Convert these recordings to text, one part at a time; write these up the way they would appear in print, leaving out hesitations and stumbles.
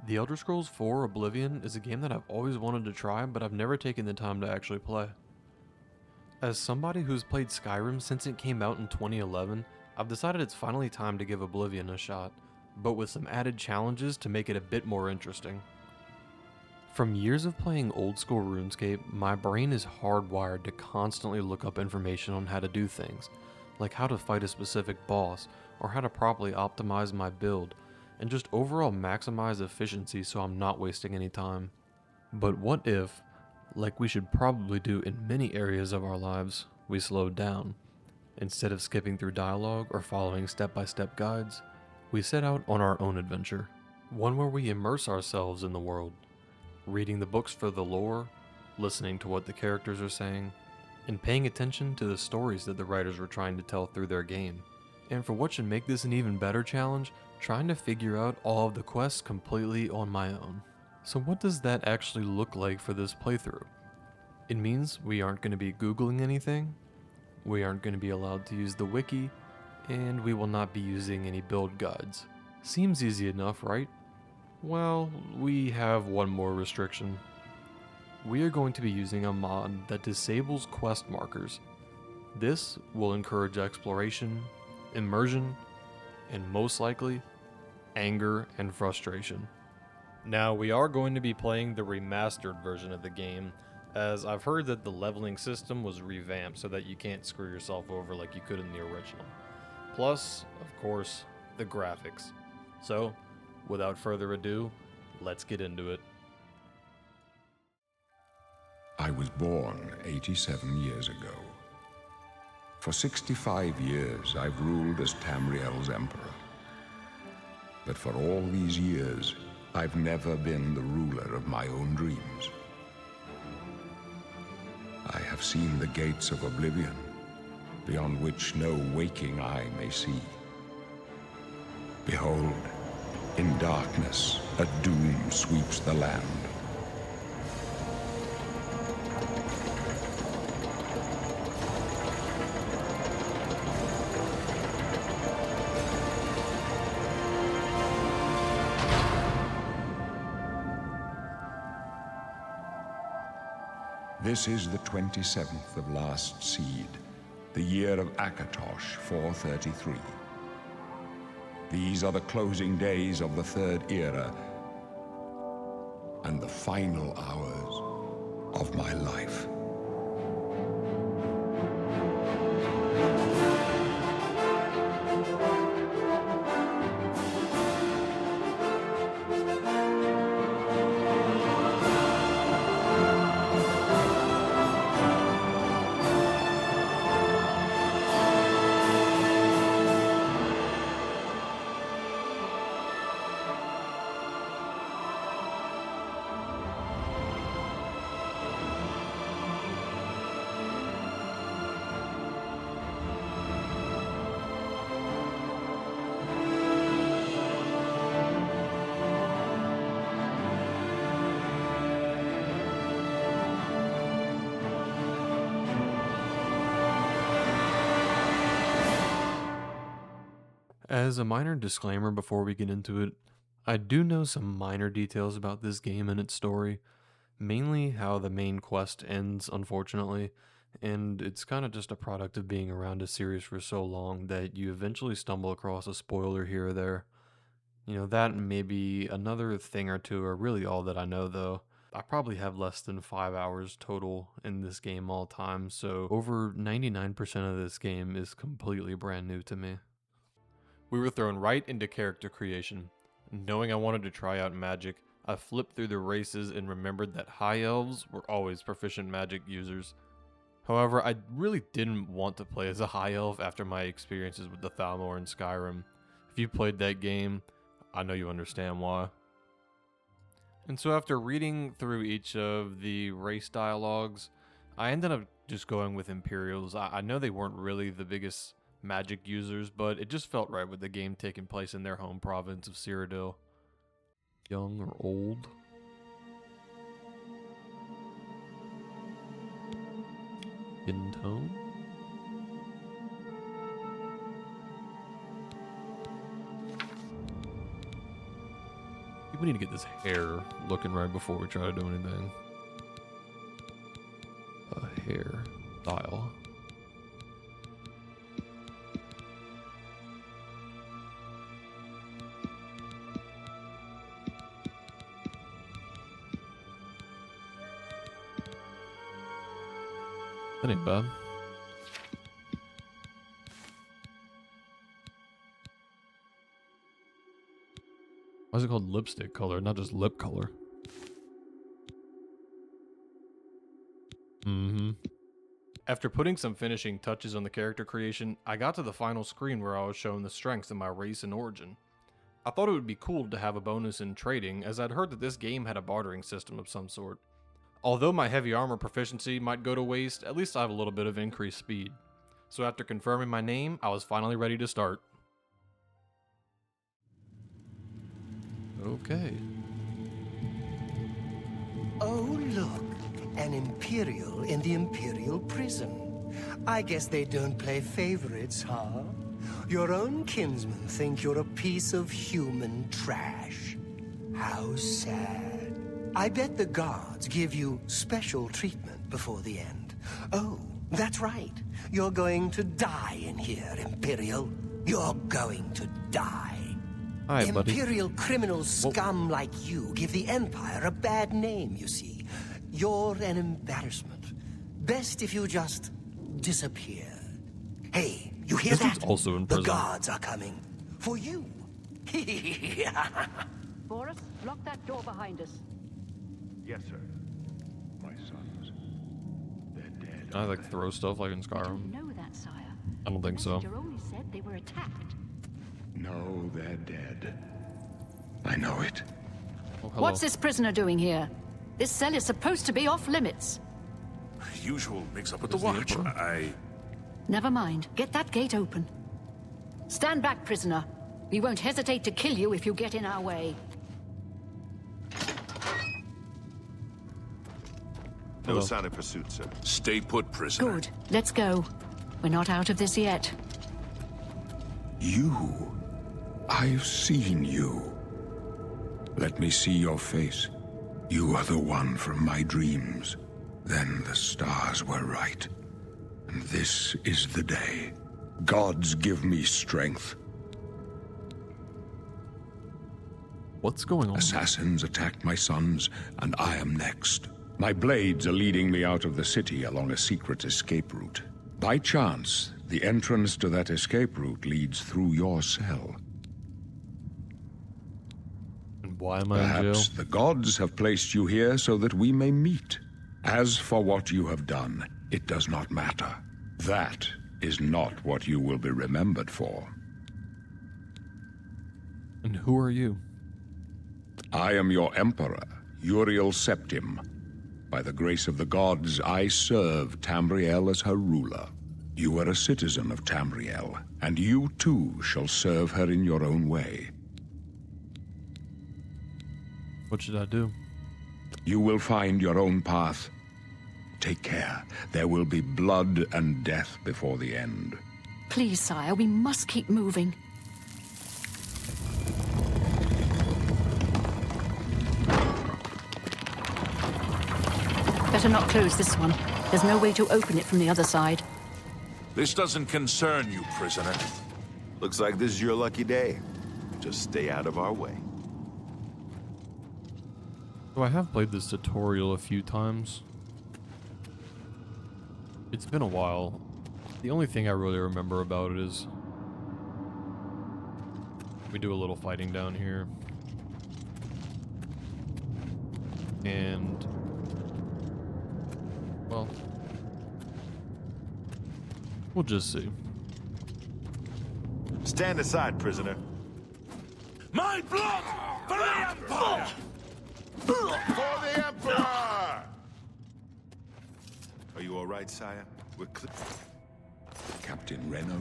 The Elder Scrolls 4 Oblivion is a game that I've always wanted to try, but I've never taken the time to actually play. As somebody who's played Skyrim since it came out in 2011, I've decided it's finally time to give Oblivion a shot, but with some added challenges to make it a bit more interesting. From years of playing old school RuneScape, my brain is hardwired to constantly look up information on how to do things, like how to fight a specific boss, or how to properly optimize my build, and just overall maximize efficiency so I'm not wasting any time. But what if, like we should probably do in many areas of our lives, we slowed down? Instead of skipping through dialogue or following step-by-step guides, we set out on our own adventure. One where we immerse ourselves in the world, reading the books for the lore, listening to what the characters are saying, and paying attention to the stories that the writers were trying to tell through their game. And for what should make this an even better challenge, trying to figure out all of the quests completely on my own. So what does that actually look like for this playthrough? It means we aren't going to be Googling anything, we aren't going to be allowed to use the wiki, and we will not be using any build guides. Seems easy enough, right? Well, we have one more restriction. We are going to be using a mod that disables quest markers. This will encourage exploration, immersion, and most likely, anger and frustration. Now, we are going to be playing the remastered version of the game, as I've heard that the leveling system was revamped so that you can't screw yourself over like you could in the original. Plus, of course, the graphics. So, without further ado, let's get into it. I was born 87 years ago. For 65 years, I've ruled as Tamriel's emperor. But for all these years, I've never been the ruler of my own dreams. I have seen the gates of oblivion, beyond which no waking eye may see. Behold, in darkness, a doom sweeps the land. This is the 27th of last seed, the year of Akatosh 433. These are the closing days of the Third Era and the final hours of my life. As a minor disclaimer before we get into it, I do know some minor details about this game and its story, mainly how the main quest ends, unfortunately, and it's kind of just a product of being around a series for so long that you eventually stumble across a spoiler here or there. You know, that and maybe another thing or two are really all that I know, though. I probably have less than 5 hours total in this game all time, so over 99% of this game is completely brand new to me. We were thrown right into character creation. Knowing I wanted to try out magic, I flipped through the races and remembered that high elves were always proficient magic users. However, I really didn't want to play as a high elf after my experiences with the Thalmor in Skyrim. If you played that game, I know you understand why. And so after reading through each of the race dialogues, I ended up just going with Imperials. I know they weren't really the biggest magic users, but it just felt right with the game taking place in their home province of Cyrodiil. Young or old? In tone? We need to get this hair looking right before we try to do anything. A hair style. That ain't bad. Why is it called lipstick color, not just lip color? After putting some finishing touches on the character creation, I got to the final screen where I was shown the strengths of my race and origin. I thought it would be cool to have a bonus in trading, as I'd heard that this game had a bartering system of some sort. Although my heavy armor proficiency might go to waste, at least I have a little bit of increased speed. So after confirming my name, I was finally ready to start. Okay. Oh, look. An Imperial in the Imperial prison. I guess they don't play favorites, huh? Your own kinsmen think you're a piece of human trash. How sad. I bet the guards give you special treatment before the end. Oh, that's right. You're going to die in here, Imperial. You're going to die. Hi, buddy. Imperial criminal scum like you give the Empire a bad name, you see. You're an embarrassment. Best if you just disappear. Hey, you hear This that? one's also in prison. The guards are coming. For you. Boris, lock that door behind us. Yes, sir. My sons. They're dead. Can I like throw stuff like in You Skyrim? know that, sire. I don't think so. The messenger only said they were attacked. No, they're dead. I know it. Oh, hello. What's this prisoner doing here? This cell is supposed to be off limits. Usual mix-up with the Where's the watch. Emperor? Never mind. Get that gate open. Stand back, prisoner. We won't hesitate to kill you if you get in our way. No Hello. sign of pursuit, sir. Stay put, prisoner. Good. Let's go. We're not out of this yet. You. I've seen you. Let me see your face. You are the one from my dreams. Then the stars were right. And this is the day. Gods give me strength. What's going on? Assassins attacked my sons, and I am next. My blades are leading me out of the city along a secret escape route. By chance, the entrance to that escape route leads through your cell. And why am I in jail? Perhaps the gods have placed you here so that we may meet. As for what you have done, it does not matter. That is not what you will be remembered for. And who are you? I am your emperor, Uriel Septim. By the grace of the gods, I serve Tamriel as her ruler. You are a citizen of Tamriel, and you too shall serve her in your own way. What should I do? You will find your own path. Take care. There will be blood and death before the end. Please, sire, we must keep moving. Better not close this one. There's no way to open it from the other side. This doesn't concern you, prisoner. Looks like this is your lucky day. Just stay out of our way. So I have played this tutorial a few times. It's been a while. The only thing I really remember about it is we do a little fighting down here. And well, we'll just see. Stand aside, prisoner. My blood for the Empire! For the Emperor! Are you all right, sire? We're clear. Captain Reno?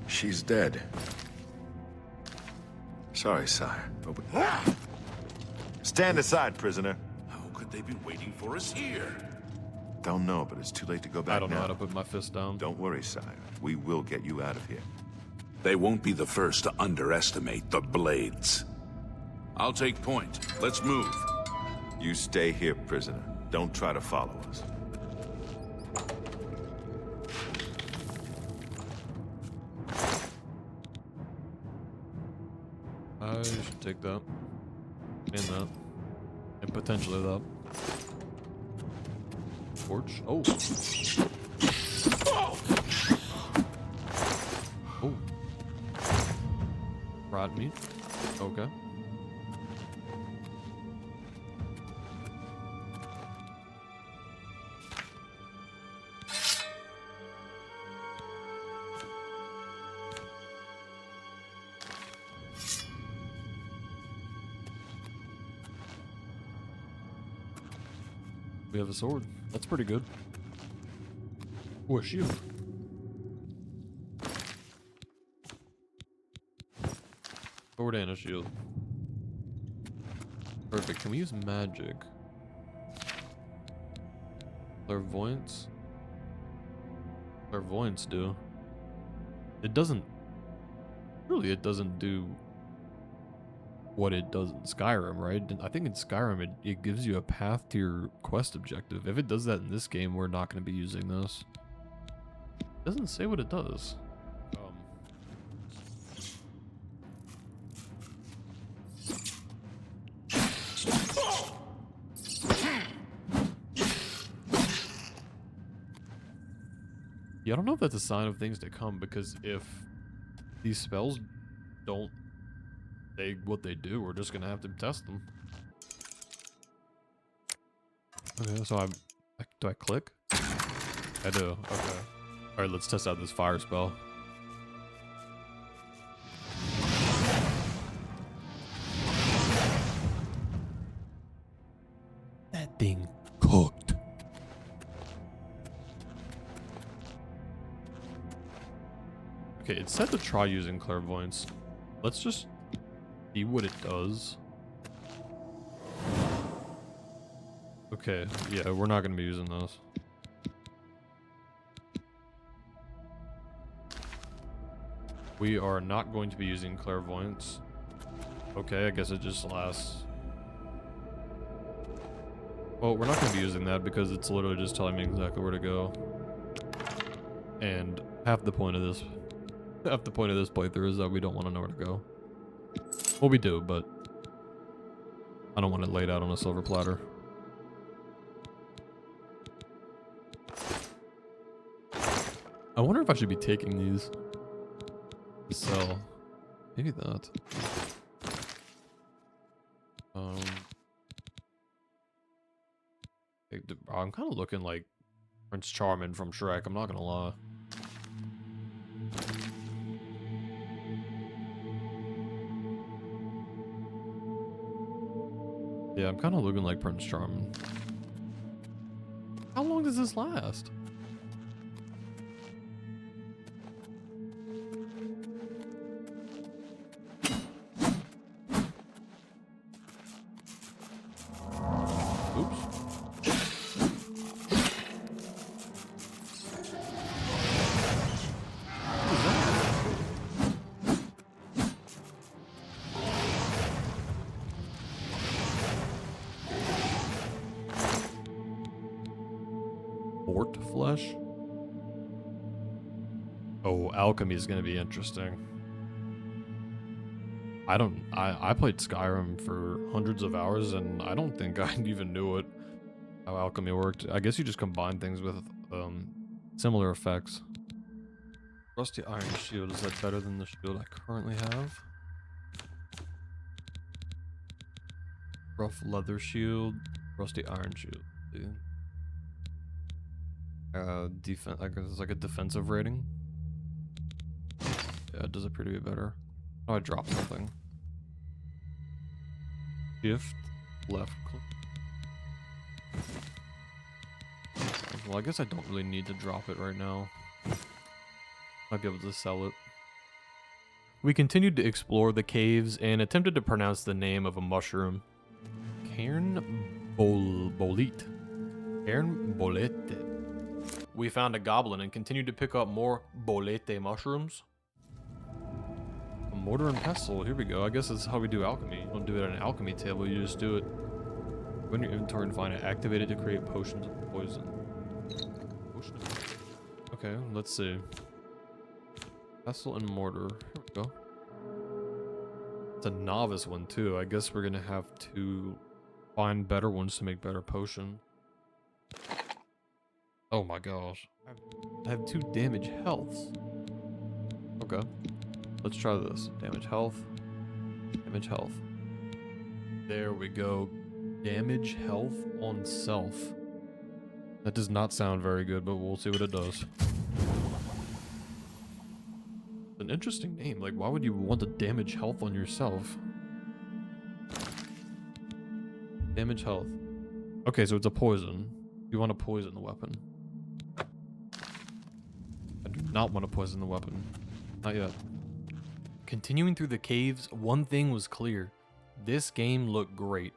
She's dead. Sorry, sire, but stand aside, prisoner. How could they be waiting for us here? Don't know, but it's too late to go back I don't know now. how to put my fist down. Don't worry, sire. We will get you out of here. They won't be the first to underestimate the Blades. I'll take point. Let's move. You stay here, prisoner. Don't try to follow us. I should take that. And that. And potentially that. Torch. Oh. Oh. Rod meat. Okay. We have a sword. That's pretty good. Oh, a shield. Sword and a shield. Perfect. Can we use magic? Clairvoyance? Clairvoyance do. It doesn't... Really, it doesn't do what it does in Skyrim, right? I think in Skyrim it gives you a path to your quest objective. If it does that in this game, we're not going to be using this. It doesn't say what it does. Yeah, I don't know if that's a sign of things to come, because if these spells don't say what they do, we're just gonna have to test them. Okay, so do I click? I do, okay. Alright, let's test out this fire spell. That thing cooked. Okay, it said to try using clairvoyance. Let's just see what it does. Okay, yeah, we're not going to be using this. We are not going to be using clairvoyance. Okay, I guess it just lasts. Well, we're not going to be using that because it's literally just telling me exactly where to go. And half the point of this playthrough is that we don't want to know where to go. Well, we do, but I don't want it laid out on a silver platter. I wonder if I should be taking these to sell. Maybe that. I'm kind of looking like Prince Charming from Shrek, I'm not gonna lie. Yeah, I'm kind of looking like Prince Charming. How long does this last? Oops. Mort flesh? Oh, alchemy is going to be interesting. I played Skyrim for hundreds of hours and I don't think I even knew how alchemy worked. I guess you just combine things with similar effects. Rusty iron shield, is that better than the shield I currently have? Rough leather shield, rusty iron shield. Defense, I guess it's like a defensive rating. Yeah, it does appear to be better. Oh, I dropped something. Shift, left click. Well, I guess I don't really need to drop it right now. Might be able to sell it. We continued to explore the caves and attempted to pronounce the name of a mushroom. Cairn Bolete. Cairn Bolete. We found a goblin and continued to pick up more bolete mushrooms. A Mortar and pestle. Here we go. I guess that's how we do alchemy. You don't do it at an alchemy table. You just do it. Go in your inventory and find it. Activate it to create potions of poison. Potion of... Okay, let's see. Pestle and mortar. Here we go. It's a novice one too. I guess we're gonna have to find better ones to make better potion. Oh my gosh. I have 2 damage healths. Okay. Let's try this. Damage health. Damage health. There we go. Damage health on self. That does not sound very good, but we'll see what it does. An interesting name. Like, why would you want to damage health on yourself? Damage health. Okay, so it's a poison. You want to poison the weapon. I do not want to poison the weapon. Not yet. Continuing through the caves, one thing was clear. This game looked great.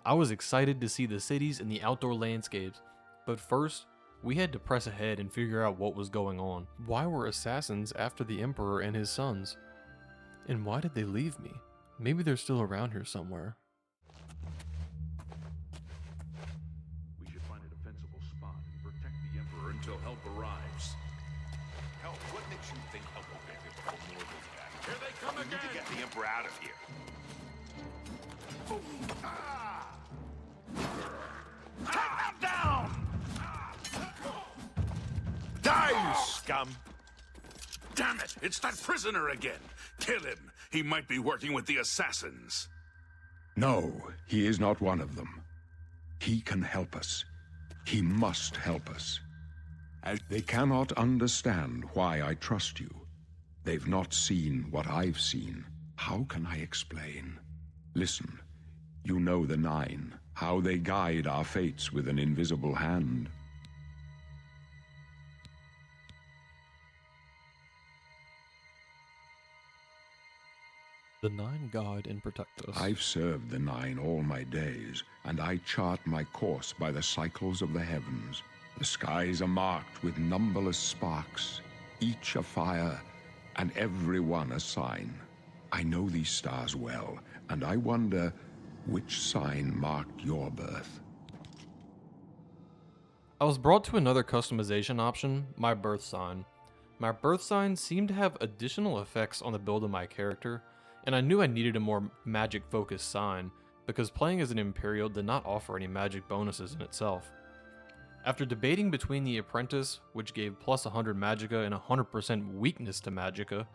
I was excited to see the cities and the outdoor landscapes, but first, we had to press ahead and figure out what was going on. Why were assassins after the Emperor and his sons? And why did they leave me? Maybe they're still around here somewhere. We should find a defensible spot and protect the Emperor until help arrives. Help? What makes you think help will get here before more goes back? Here they come We need to get the Emperor out of here. Take them down! Die, you scum! Damn it! It's that prisoner again! Kill him! He might be working with the assassins. No, he is not one of them. He can help us. He must help us. They cannot understand why I trust you. They've not seen what I've seen. How can I explain? Listen, you know the Nine, how they guide our fates with an invisible hand. The Nine guide and protect us. I've served the Nine all my days, and I chart my course by the cycles of the heavens. The skies are marked with numberless sparks, each a fire, and every one a sign. I know these stars well, and I wonder which sign marked your birth. I was brought to another customization option, my birth sign. My birth sign seemed to have additional effects on the build of my character, and I knew I needed a more magic-focused sign, because playing as an Imperial did not offer any magic bonuses in itself. After debating between the Apprentice, which gave plus 100 Magicka and 100% weakness to Magicka,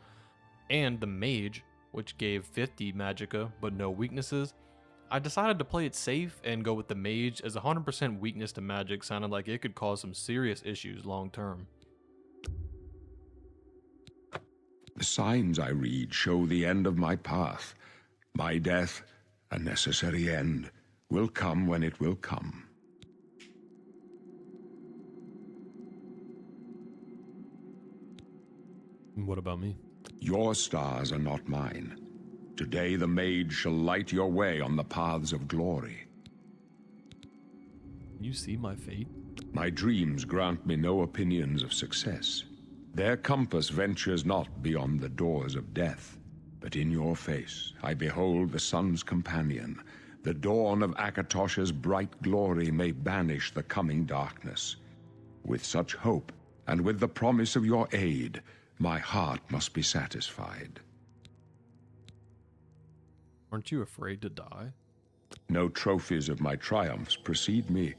and the Mage, which gave 50 Magicka but no weaknesses, I decided to play it safe and go with the Mage, as 100% weakness to magic sounded like it could cause some serious issues long term. The signs I read show the end of my path. My death, a necessary end, will come when it will come. What about me? Your stars are not mine. Today the Mage shall light your way on the paths of glory. You see my fate? My dreams grant me no opinions of success. Their compass ventures not beyond the doors of death. But in your face I behold the sun's companion. The dawn of Akatosh's bright glory may banish the coming darkness. With such hope, and with the promise of your aid, my heart must be satisfied. Aren't you afraid to die? No trophies of my triumphs precede me,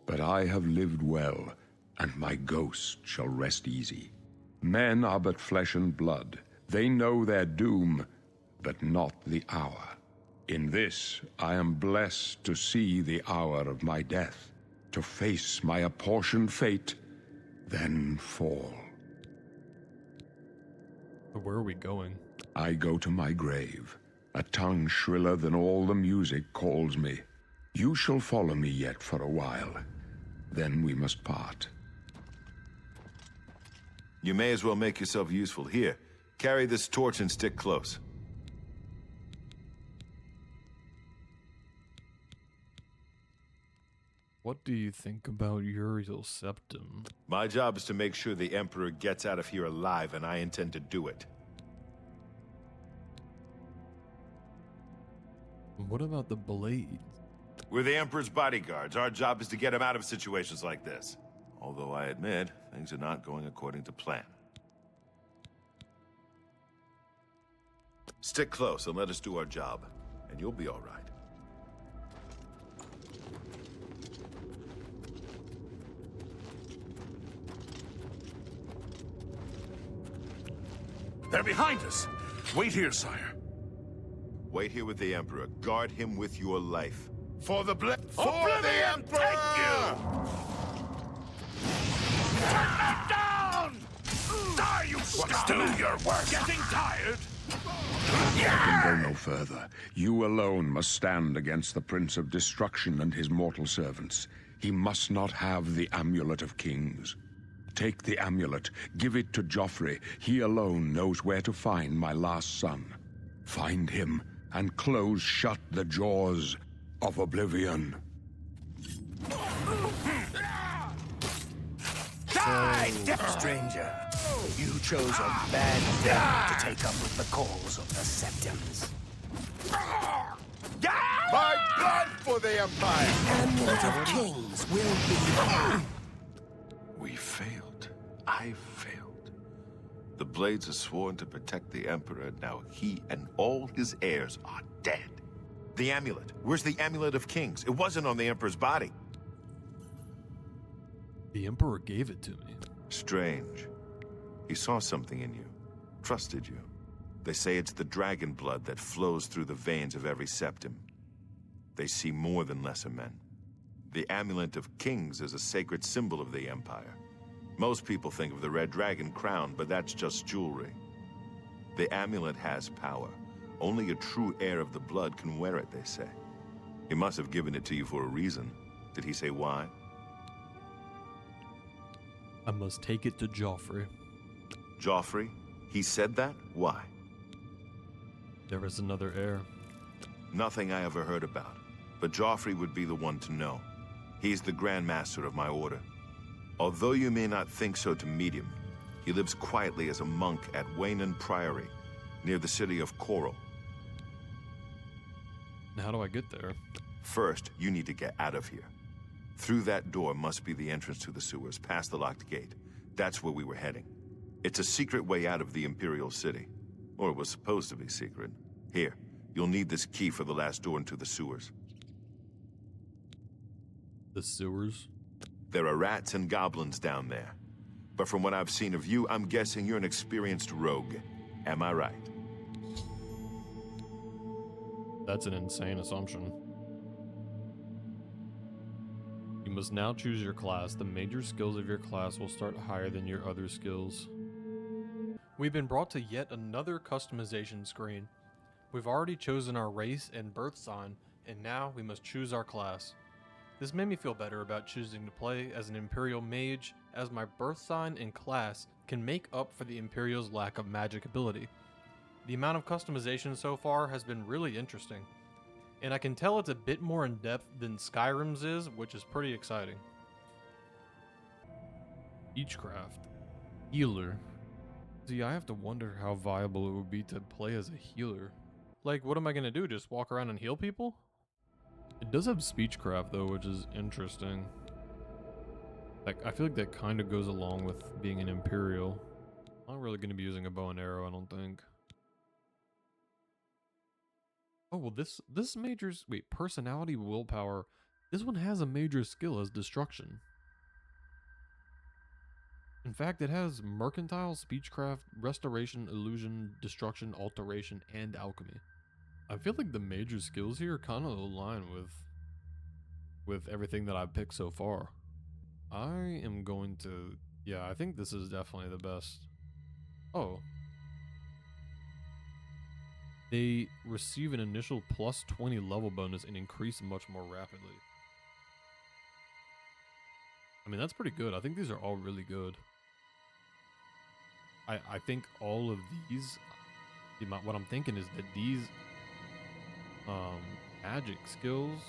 but I have lived well, and my ghost shall rest easy. Men are but flesh and blood. They know their doom, but not the hour. In this, I am blessed to see the hour of my death, to face my apportioned fate, then fall. But where are we going? I go to my grave. A tongue shriller than all the music calls me. You shall follow me yet for a while. Then we must part. You may as well make yourself useful. Here, carry this torch and stick close. What do you think about Uriel's septum? My job is to make sure the Emperor gets out of here alive, and I intend to do it. What about the blades? We're the Emperor's bodyguards. Our job is to get him out of situations like this. Although I admit, things are not going according to plan. Stick close and let us do our job, and you'll be all right. They're behind us. Wait here, sire. Wait here with the Emperor. Guard him with your life. For the Oblivion, take you! Turn them down! Die, you scum! Do your work! Getting tired? I can go no further. You alone must stand against the Prince of Destruction and his mortal servants. He must not have the Amulet of Kings. Take the amulet, give it to Joffrey. He alone knows where to find my last son. Find him, and close shut the jaws of Oblivion. Die, stranger. You chose a bad day to take up with the cause of the Septums. My blood for the Empire! Amulet of Kings will be... We failed. I failed. The Blades are sworn to protect the Emperor. Now he and all his heirs are dead. The amulet. Where's the Amulet of Kings? It wasn't on the Emperor's body. The Emperor gave it to me. Strange. He saw something in you. Trusted you. They say it's the dragon blood that flows through the veins of every septum. They see more than lesser men. The Amulet of Kings is a sacred symbol of the Empire. Most people think of the red dragon crown, but that's just jewelry. The amulet has power. Only a true heir of the blood can wear it, they say. He must have given it to you for a reason. Did he say why? I must take it to Joffrey. Joffrey? He said that? Why? There is another heir. Nothing I ever heard about. But Joffrey would be the one to know. He's the Grand Master of my order. Although you may not think so to meet him, he lives quietly as a monk at Waynon Priory, near the city of Coral. Now, how do I get there? First, you need to get out of here. Through that door must be the entrance to the sewers, past the locked gate. That's where we were heading. It's a secret way out of the Imperial City. Or it was supposed to be secret. Here, you'll need this key for the last door into the sewers. The sewers? There are rats and goblins down there. But from what I've seen of you, I'm guessing you're an experienced rogue. Am I right? That's an insane assumption. You must now choose your class. The major skills of your class will start higher than your other skills. We've been brought to yet another customization screen. We've already chosen our race and birth sign, and now we must choose our class. This made me feel better about choosing to play as an Imperial mage, as my birth sign and class can make up for the Imperial's lack of magic ability. The amount of customization so far has been really interesting, and I can tell it's a bit more in depth than Skyrim's is, which is pretty exciting. Speechcraft. Healer. See, I have to wonder how viable it would be to play as a healer. Like, what am I gonna do, just walk around and heal people? It does have speechcraft though, which is interesting. Like, I feel like that kind of goes along with being an Imperial. I'm not really going to be using a bow and arrow, I don't think. Oh, well, this major's... Wait, personality, willpower. This one has a major skill as destruction. In fact, it has mercantile, speechcraft, restoration, illusion, destruction, alteration, and alchemy. I feel like the major skills here kind of align with everything that I've picked so far. I am going to... Yeah, I think this is definitely the best. Oh. They receive an initial plus 20 level bonus and increase much more rapidly. I mean, that's pretty good. I think these are all really good. I think all of these... What I'm thinking is that these magic skills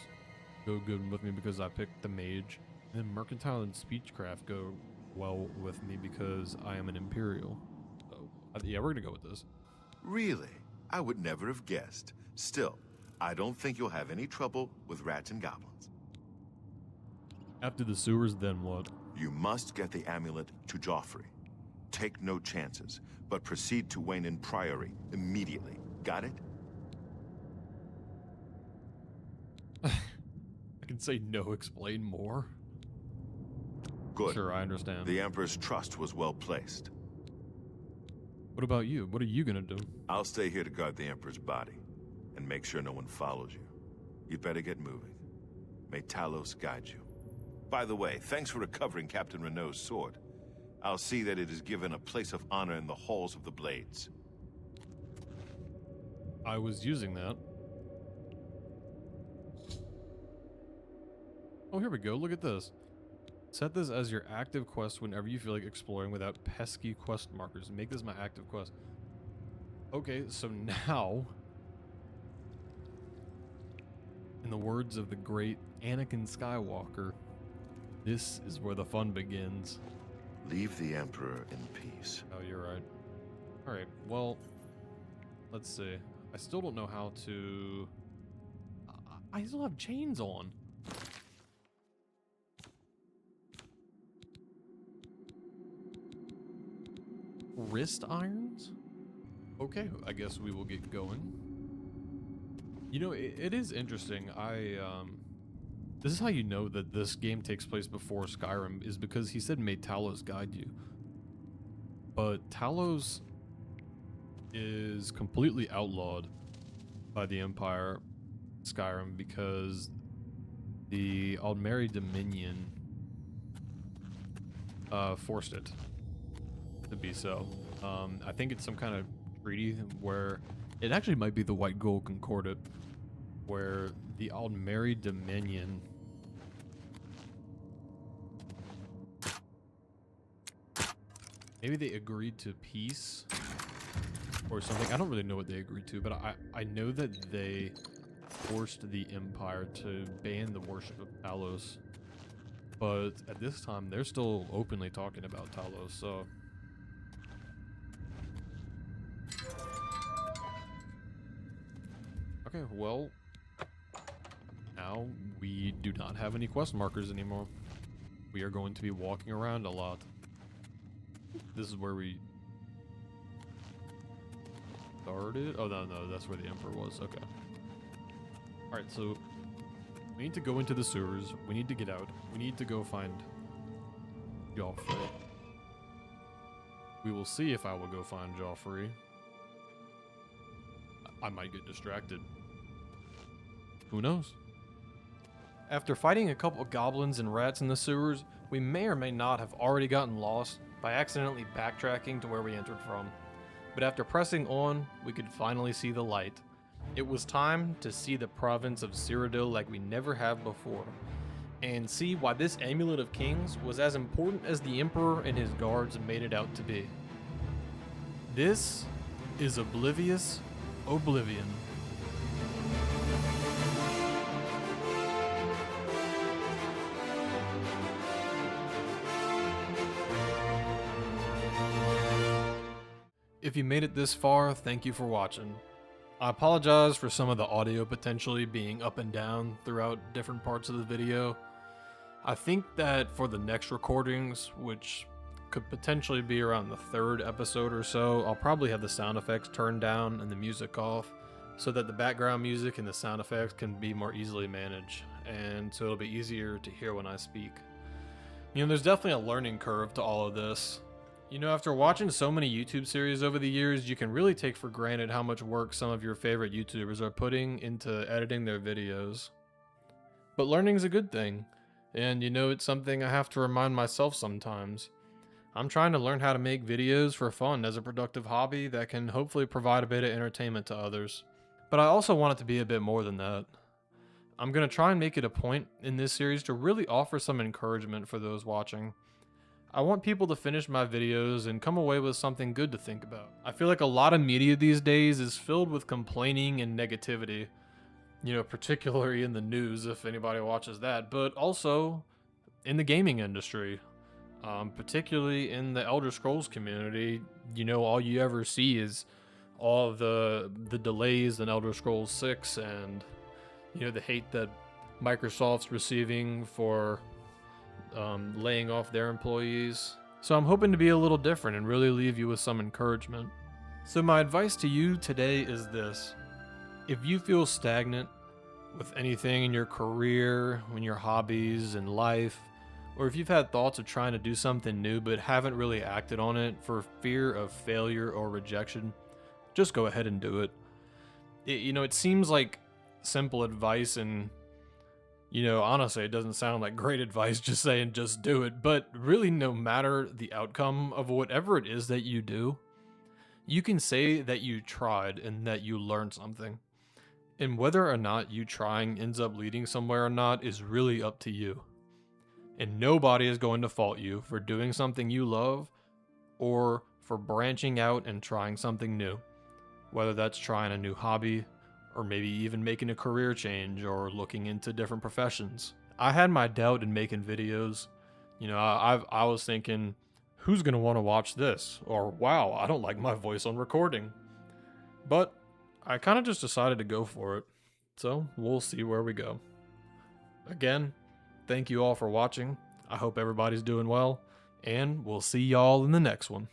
go good with me because I picked the mage. And mercantile and speechcraft go well with me because I am an Imperial. So, yeah, we're gonna go with this. Really? I would never have guessed. Still, I don't think you'll have any trouble with rats and goblins. After the sewers, then what? You must get the amulet to Joffrey. Take no chances, but proceed to Wayne Priory immediately. Got it? I can say no, explain more. Good. Sure, I understand. The Emperor's trust was well placed. What about you? What are you gonna do? I'll stay here to guard the Emperor's body, and make sure no one follows you. You better get moving. May Talos guide you. By the way, thanks for recovering Captain Renault's sword. I'll see that it is given a place of honor in the halls of the Blades. I was using that. Oh, here we go. Look at this. Set this as your active quest whenever you feel like exploring without pesky quest markers. Make this my active quest. Okay, so now, in the words of the great Anakin Skywalker, this is where the fun begins. Leave the Emperor in peace. Oh, you're right. Alright, well, let's see. I still don't know how to... I still have chains on. Wrist irons? Okay, I guess we will get going. You know, it is interesting. This is how you know that this game takes place before Skyrim, is because he said may Talos guide you. But Talos is completely outlawed by the Empire Skyrim because the Aldmeri Dominion forced it to be so. I think it's some kind of treaty where it actually might be the White Gold Concordat, where the Aldmeri Dominion maybe they agreed to peace or something. I don't really know what they agreed to, but I know that they forced the Empire to ban the worship of Talos. But at this time, they're still openly talking about Talos, so... Okay, well... Now, we do not have any quest markers anymore. We are going to be walking around a lot. This is where we... started? Oh, no, that's where the Emperor was. Okay. Alright, so... we need to go into the sewers. We need to get out. We need to go find Joffrey. We will see if I will go find Joffrey. I might get distracted. Who knows? After fighting a couple of goblins and rats in the sewers, we may or may not have already gotten lost by accidentally backtracking to where we entered from. But after pressing on, we could finally see the light. It was time to see the province of Cyrodiil like we never have before, and see why this Amulet of Kings was as important as the Emperor and his guards made it out to be. This is Oblivious Oblivion. If you made it this far, thank you for watching. I apologize for some of the audio potentially being up and down throughout different parts of the video. I think that for the next recordings, which could potentially be around the 3rd episode or so, I'll probably have the sound effects turned down and the music off, so that the background music and the sound effects can be more easily managed, and so it'll be easier to hear when I speak. You know, there's definitely a learning curve to all of this. You know, after watching so many YouTube series over the years, you can really take for granted how much work some of your favorite YouTubers are putting into editing their videos. But learning's a good thing, and you know, it's something I have to remind myself sometimes. I'm trying to learn how to make videos for fun as a productive hobby that can hopefully provide a bit of entertainment to others. But I also want it to be a bit more than that. I'm going to try and make it a point in this series to really offer some encouragement for those watching. I want people to finish my videos and come away with something good to think about. I feel like a lot of media these days is filled with complaining and negativity. You know, particularly in the news, if anybody watches that, but also in the gaming industry. Particularly in the Elder Scrolls community, you know, all you ever see is all of the delays in Elder Scrolls 6 and, you know, the hate that Microsoft's receiving for laying off their employees. So I'm hoping to be a little different and really leave you with some encouragement. So my advice to you today is this. If you feel stagnant with anything in your career, in your hobbies, in life, or if you've had thoughts of trying to do something new but haven't really acted on it for fear of failure or rejection, just go ahead and do it. It seems like simple advice, and honestly, it doesn't sound like great advice just saying just do it, but really, no matter the outcome of whatever it is that you do, you can say that you tried and that you learned something. And whether or not you trying ends up leading somewhere or not is really up to you. And nobody is going to fault you for doing something you love or for branching out and trying something new. Whether that's trying a new hobby, or maybe even making a career change, or looking into different professions. I had my doubt in making videos. I was thinking, who's going to want to watch this? Or, wow, I don't like my voice on recording. But I kind of just decided to go for it. So we'll see where we go. Again, thank you all for watching. I hope everybody's doing well, and we'll see y'all in the next one.